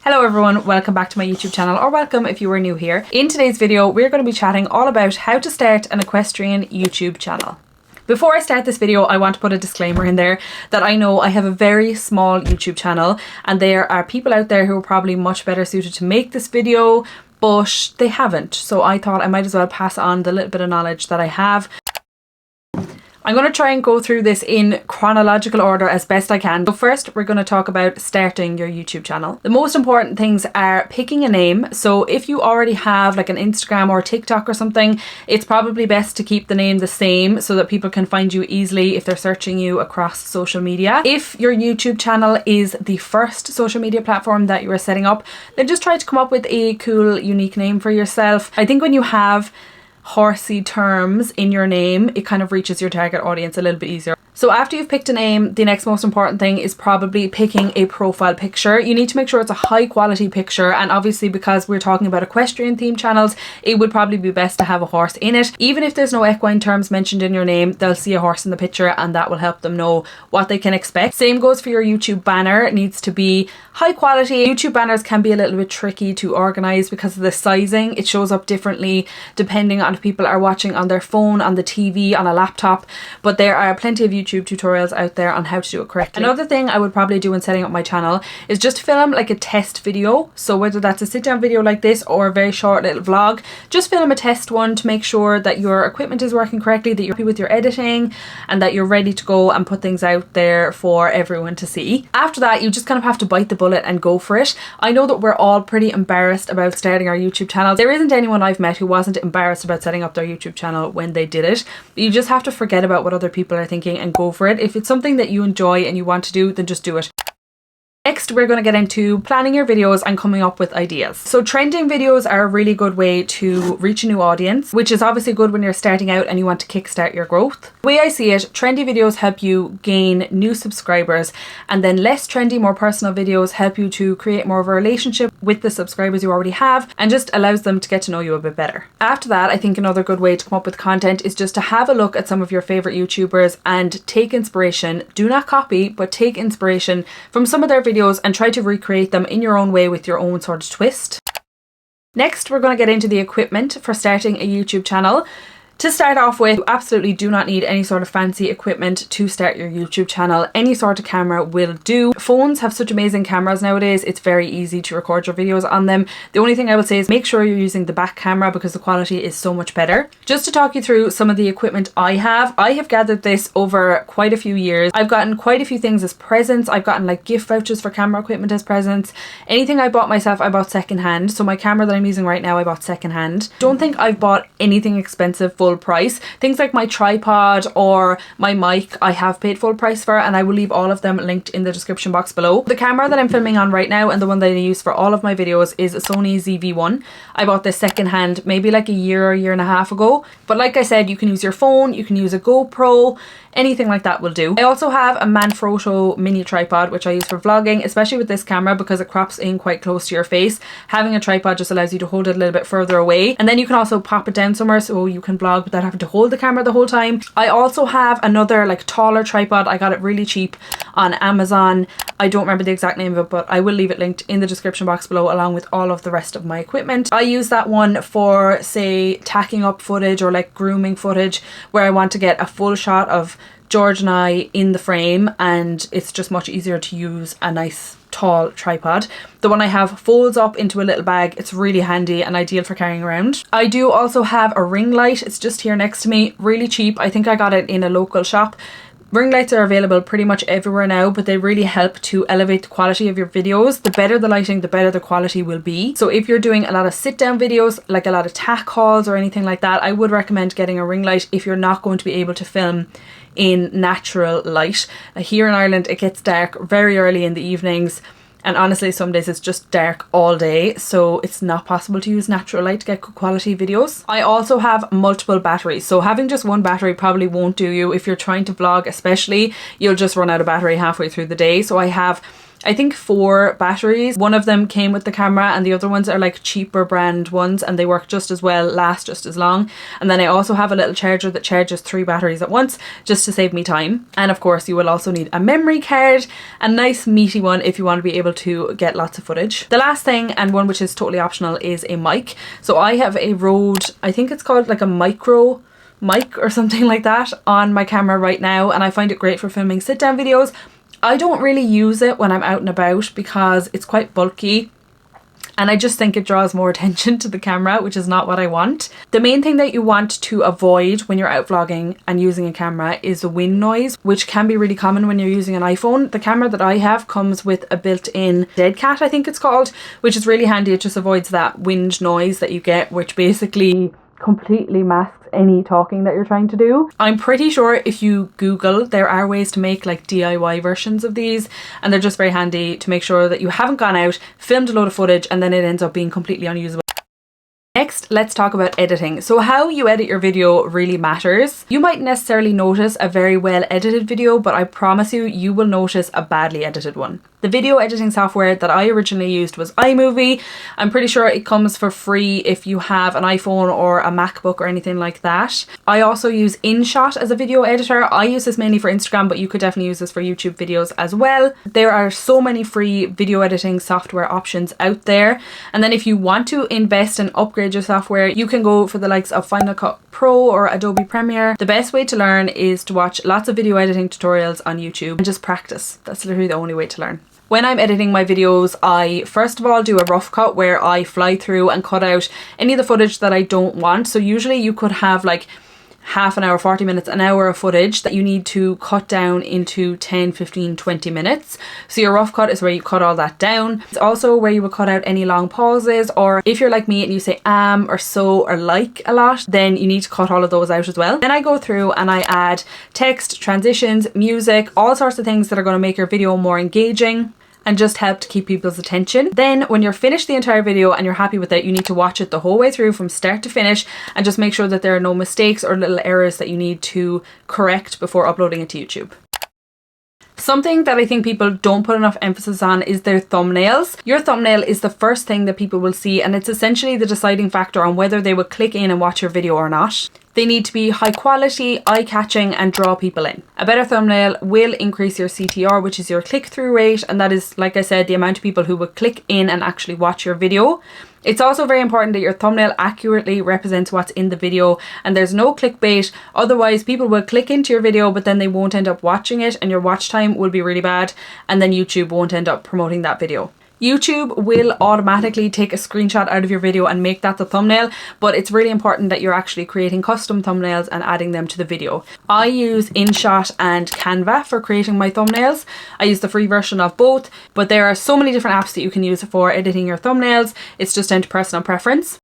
Hello everyone, welcome back to my YouTube channel, or welcome if you are new here. In today's video, we're going to be chatting all about how to start an equestrian YouTube channel. Before I start this video, I want to put a disclaimer in there that I know I have a very small YouTube channel and there are people out there who are probably much better suited to make this video, but they haven't. So I thought I might as well pass on the little bit of knowledge that I have. I'm going to try and go through this in chronological order as best I can. So first, we're going to talk about starting your YouTube channel. The most important things are picking a name. So if you already have like an Instagram or TikTok or something, it's probably best to keep the name the same so that people can find you easily if they're searching you across social media. If your YouTube channel is the first social media platform that you are setting up, then just try to come up with a cool, unique name for yourself. I think when you have horsey terms in your name, it kind of reaches your target audience a little bit easier. So after you've picked a name, the next most important thing is probably picking a profile picture. You need to make sure it's a high quality picture, and obviously because we're talking about equestrian themed channels, it would probably be best to have a horse in it. Even if there's no equine terms mentioned in your name, they'll see a horse in the picture and that will help them know what they can expect. Same goes for your YouTube banner. It needs to be high quality. YouTube banners can be a little bit tricky to organize because of the sizing. It shows up differently depending on if people are watching on their phone, on the TV, on a laptop, but there are plenty of YouTube tutorials out there on how to do it correctly. Another thing I would probably do when setting up my channel is just film like a test video. So whether that's a sit down video like this or a very short little vlog, just film a test one to make sure that your equipment is working correctly, that you're happy with your editing, and that you're ready to go and put things out there for everyone to see. After that, you just kind of have to bite the bullet and go for it. I know that we're all pretty embarrassed about starting our YouTube channel. There isn't anyone I've met who wasn't embarrassed about setting up their YouTube channel when they did it. You just have to forget about what other people are thinking and go for it. If it's something that you enjoy and you want to do, then just do it. Next, we're going to get into planning your videos and coming up with ideas. So trending videos are a really good way to reach a new audience, which is obviously good when you're starting out and you want to kickstart your growth. The way I see it, trendy videos help you gain new subscribers, and then less trendy, more personal videos help you to create more of a relationship with the subscribers you already have and just allows them to get to know you a bit better. After that, I think another good way to come up with content is just to have a look at some of your favorite YouTubers and take inspiration. Do not copy, but take inspiration from some of their videos and try to recreate them in your own way with your own sort of twist. Next, we're going to get into the equipment for starting a YouTube channel. To start off with, you absolutely do not need any sort of fancy equipment to start your YouTube channel. Any sort of camera will do. Phones have such amazing cameras nowadays, it's very easy to record your videos on them. The only thing I would say is make sure you're using the back camera because the quality is so much better. Just to talk you through some of the equipment I have gathered this over quite a few years. I've gotten quite a few things as presents. I've gotten like gift vouchers for camera equipment as presents. Anything I bought myself, I bought secondhand. So my camera that I'm using right now, I bought secondhand. Don't think I've bought anything expensive full price. Things like my tripod or my mic I have paid full price for, and I will leave all of them linked in the description box below. The camera that I'm filming on right now and the one that I use for all of my videos is a Sony ZV-1. I bought this secondhand maybe like a year and a half ago, but like I said, you can use your phone, you can use a GoPro, anything like that will do. I also have a Manfrotto mini tripod which I use for vlogging, especially with this camera because it crops in quite close to your face. Having a tripod just allows you to hold it a little bit further away, and then you can also pop it down somewhere so you can vlog without having to hold the camera the whole time. I also have another like taller tripod. I got it really cheap on Amazon. I don't remember the exact name of it, but I will leave it linked in the description box below along with all of the rest of my equipment. I use that one for say tacking up footage or like grooming footage where I want to get a full shot of George and I in the frame, and it's just much easier to use a nice tall tripod. The one I have folds up into a little bag. It's really handy and ideal for carrying around. I do also have a ring light. It's just here next to me, really cheap. I think I got it in a local shop. Ring lights are available pretty much everywhere now, but they really help to elevate the quality of your videos. The better the lighting, the better the quality will be. So if you're doing a lot of sit down videos, like a lot of tack hauls or anything like that, I would recommend getting a ring light if you're not going to be able to film in natural light. Here in Ireland it gets dark very early in the evenings, and honestly some days it's just dark all day, so it's not possible to use natural light to get good quality videos. I also have multiple batteries, so having just one battery probably won't do you. If you're trying to vlog especially, you'll just run out of battery halfway through the day. So I have I think 4 batteries. One of them came with the camera and the other ones are like cheaper brand ones and they work just as well, last just as long. And then I also have a little charger that charges 3 batteries at once just to save me time. And of course you will also need a memory card, a nice meaty one if you want to be able to get lots of footage. The last thing, and one which is totally optional, is a mic. So I have a Rode, I think it's called like a micro mic or something like that on my camera right now, and I find it great for filming sit down videos. I don't really use it when I'm out and about because it's quite bulky and I just think it draws more attention to the camera, which is not what I want. The main thing that you want to avoid when you're out vlogging and using a camera is the wind noise, which can be really common when you're using an iPhone. The camera that I have comes with a built-in dead cat, I think it's called, which is really handy. It just avoids that wind noise that you get, which basically completely masks any talking that you're trying to do. I'm pretty sure if you Google, there are ways to make like DIY versions of these, and they're just very handy to make sure that you haven't gone out, filmed a load of footage, and then it ends up being completely unusable. Next, let's talk about editing. So how you edit your video really matters. You might necessarily notice a very well edited video, but I promise you, you will notice a badly edited one. The video editing software that I originally used was iMovie. I'm pretty sure it comes for free if you have an iPhone or a MacBook or anything like that. I also use InShot as a video editor. I use this mainly for Instagram, but you could definitely use this for YouTube videos as well. There are so many free video editing software options out there. And then if you want to invest and upgrade your software, you can go for the likes of Final Cut Pro or Adobe Premiere. The best way to learn is to watch lots of video editing tutorials on YouTube and just practice. That's literally the only way to learn. When I'm editing my videos, I first of all do a rough cut where I fly through and cut out any of the footage that I don't want. So usually you could have like half an hour, 40 minutes, an hour of footage that you need to cut down into 10, 15, 20 minutes. So your rough cut is where you cut all that down. It's also where you will cut out any long pauses, or if you're like me and you say or so or like a lot, then you need to cut all of those out as well. Then I go through and I add text, transitions, music, all sorts of things that are going to make your video more engaging and just help to keep people's attention. Then when you're finished the entire video and you're happy with it, you need to watch it the whole way through from start to finish and just make sure that there are no mistakes or little errors that you need to correct before uploading it to YouTube. Something that I think people don't put enough emphasis on is their thumbnails. Your thumbnail is the first thing that people will see, and it's essentially the deciding factor on whether they will click in and watch your video or not. They need to be high quality, eye-catching, and draw people in. A better thumbnail will increase your CTR, which is your click-through rate, and that is, like I said, the amount of people who will click in and actually watch your video. It's also very important that your thumbnail accurately represents what's in the video and there's no clickbait. Otherwise, people will click into your video, but then they won't end up watching it and your watch time will be really bad, and then YouTube won't end up promoting that video. YouTube will automatically take a screenshot out of your video and make that the thumbnail, but it's really important that you're actually creating custom thumbnails and adding them to the video. I use InShot and Canva for creating my thumbnails. I use the free version of both, but there are so many different apps that you can use for editing your thumbnails. It's just down to personal preference.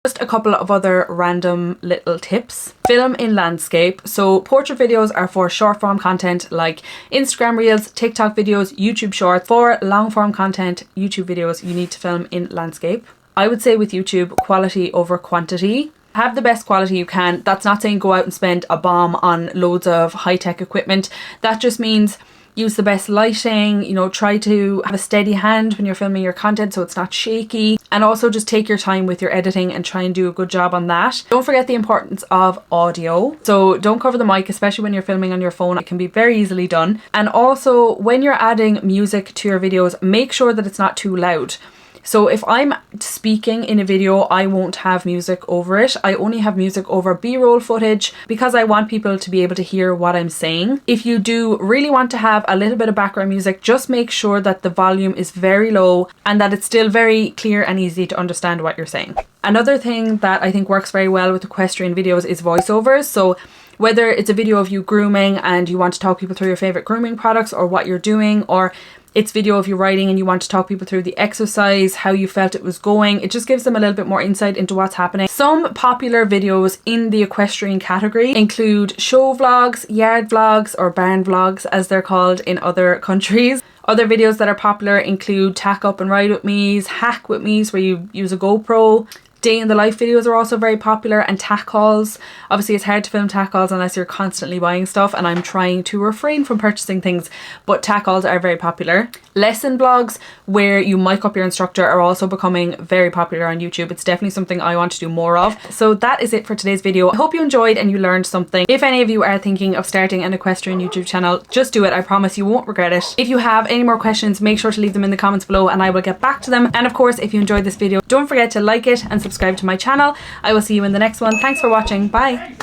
Just a couple of other random little tips. Film in landscape. So portrait videos are for short form content like Instagram Reels, TikTok videos, YouTube Shorts. For long form content, YouTube videos, you need to film in landscape. I would say with YouTube, quality over quantity. Have the best quality you can. That's not saying go out and spend a bomb on loads of high-tech equipment. That just means use the best lighting, you know, try to have a steady hand when you're filming your content so it's not shaky, and also just take your time with your editing and try and do a good job on that. Don't forget the importance of audio. So don't cover the mic, especially when you're filming on your phone. It can be very easily done. And also when you're adding music to your videos, make sure that it's not too loud. So if I'm speaking in a video, I won't have music over it. I only have music over B-roll footage because I want people to be able to hear what I'm saying. If you do really want to have a little bit of background music, just make sure that the volume is very low and that it's still very clear and easy to understand what you're saying. Another thing that I think works very well with equestrian videos is voiceovers. So whether it's a video of you grooming and you want to talk people through your favorite grooming products or what you're doing, or it's video of you riding and you want to talk people through the exercise, how you felt it was going. It just gives them a little bit more insight into what's happening. Some popular videos in the equestrian category include show vlogs, yard vlogs, or barn vlogs as they're called in other countries. Other videos that are popular include tack up and ride with me's, hack with me's where you use a GoPro, Day in the life videos are also very popular, and tack hauls. Obviously it's hard to film tack hauls unless you're constantly buying stuff, and I'm trying to refrain from purchasing things, but tack hauls are very popular. Lesson blogs where you mic up your instructor are also becoming very popular on YouTube. It's definitely something I want to do more of. So that is it for today's video. I hope you enjoyed and you learned something. If any of you are thinking of starting an equestrian YouTube channel, just do it. I promise you won't regret it. If you have any more questions, make sure to leave them in the comments below and I will get back to them. And of course, if you enjoyed this video, don't forget to like it and subscribe to my channel. I will see you in the next one. Thanks for watching. Bye.